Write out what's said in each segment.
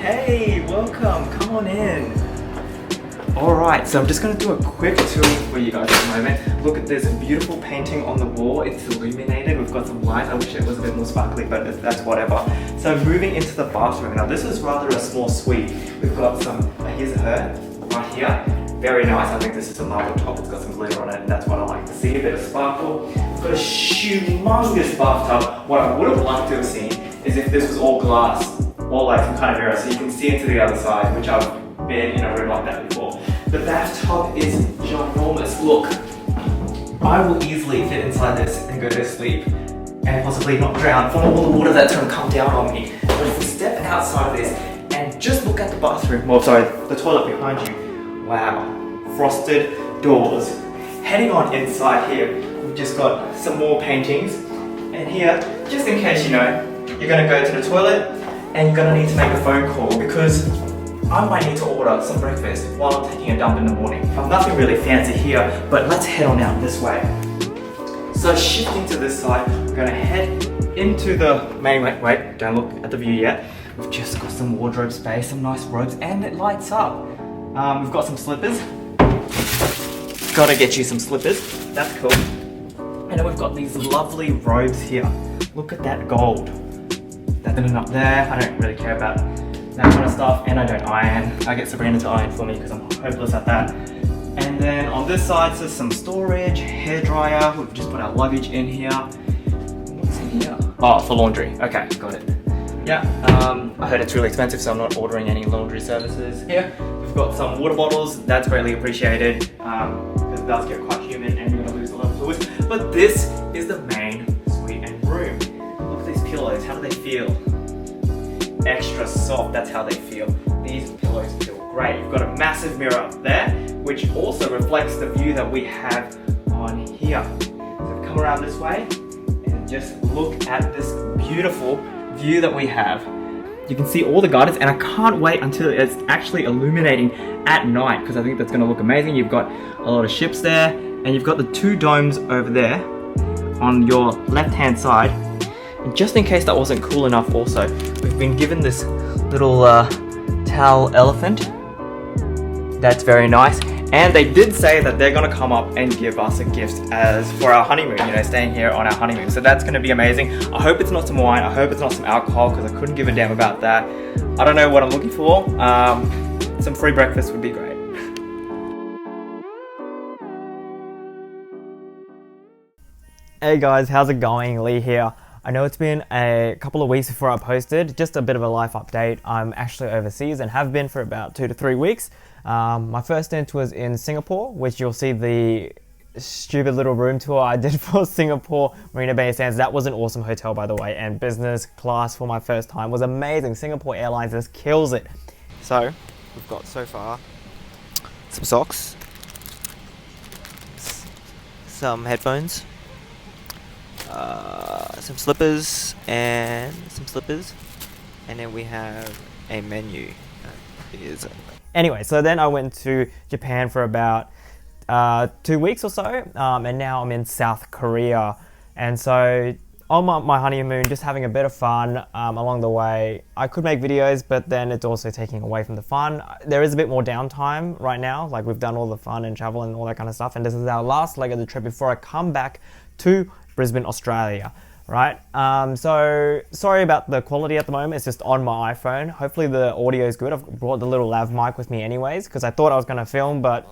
Hey, welcome, come on in. Alright, so I'm just going to do a quick tour for you guys at the moment. Look at this beautiful painting on the wall. It's illuminated. We've got some light. I wish it was a bit more sparkly, but that's whatever. So moving into the bathroom. Now this is rather a small suite. We've got some, here's her, right here. Very nice. I think this is a marble top. It's got some glitter on it, and that's what I like to see. A bit of sparkle. We've got a humongous bathtub. What I would have liked to have seen is if this was all glass, or like some kind of mirror, so you can see into the other side, which I've been in a room like that before. The bathtub is ginormous. Look, I will easily fit inside this and go to sleep and possibly not drown from all the water that's going to come down on me. But if we step outside of this and just look at the bathroom, well sorry, the toilet behind you, wow, frosted doors. Heading on inside here, we've just got some more paintings. And here, just in case you know, you're going to go to the toilet and you're going to need to make a phone call because I might need to order some breakfast while I'm taking a dump in the morning. I've nothing really fancy here, but let's head on out this way. So shifting to this side, we're going to head into the main way. Wait, don't look at the view yet. We've just got some wardrobe space, some nice robes, and it lights up. We've got some slippers. Gotta get you some slippers. That's cool. And then we've got these lovely robes here. Look at that gold. That up there. I don't really care about that kind of stuff, and I don't iron. I get Sabrina to iron for me because I'm hopeless at that. And then on this side, there's some storage, hairdryer. We've just put our luggage in here. What's in here? Oh, for laundry. Okay, got it. Yeah, I heard it's really expensive, so I'm not ordering any laundry services here. We've got some water bottles. That's greatly appreciated because it does get quite humid and you're gonna lose a lot of fluids. But this is the main suite and room. Look at these pillows. How do they feel? Extra soft, that's how they feel. These pillows feel great. You've got a massive mirror up there, which also reflects the view that we have on here. So come around this way and just look at this beautiful view that we have. You can see all the gardens, and I can't wait until it's actually illuminating at night because I think that's going to look amazing. You've got a lot of ships there, and you've got the two domes over there on your left-hand side. And just in case that wasn't cool enough also, we've been given this little towel elephant. That's very nice. And they did say that they're gonna come up and give us a gift as for our honeymoon, you know, staying here on our honeymoon. So that's gonna be amazing. I hope it's not some wine, I hope it's not some alcohol because I couldn't give a damn about that. I don't know what I'm looking for. Some free breakfast would be great. Hey guys, how's it going? Lee here. I know it's been a couple of weeks before I posted, just a bit of a life update. I'm actually overseas and have been for about 2 to 3 weeks. My first stint was in Singapore, which you'll see the stupid little room tour I did for Singapore Marina Bay Sands. That was an awesome hotel, by the way, and business class for my first time was amazing. Singapore Airlines just kills it. So, we've got so far some socks, some headphones, some slippers, and then we have a menu. Anyway, so then I went to Japan for about 2 weeks or so, and now I'm in South Korea. And so on my honeymoon, just having a bit of fun along the way. I could make videos, but then it's also taking away from the fun. There is a bit more downtime right now, like we've done all the fun and travel and all that kind of stuff, and this is our last leg of the trip before I come back to Brisbane, Australia. Right, so sorry about the quality at the moment. It's just on my iPhone. Hopefully the audio is good. I've brought the little lav mic with me anyways because I thought I was going to film, but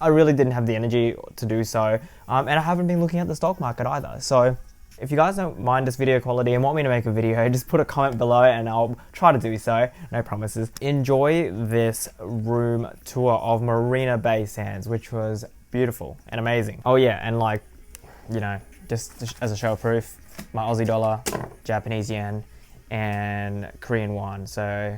I really didn't have the energy to do so. And I haven't been looking at the stock market either. So if you guys don't mind this video quality and want me to make a video, just put a comment below and I'll try to do so. No promises. Enjoy this room tour of Marina Bay Sands, which was beautiful and amazing. Oh yeah, and like, you know, just as a show of proof, my Aussie dollar, Japanese yen, and Korean won. So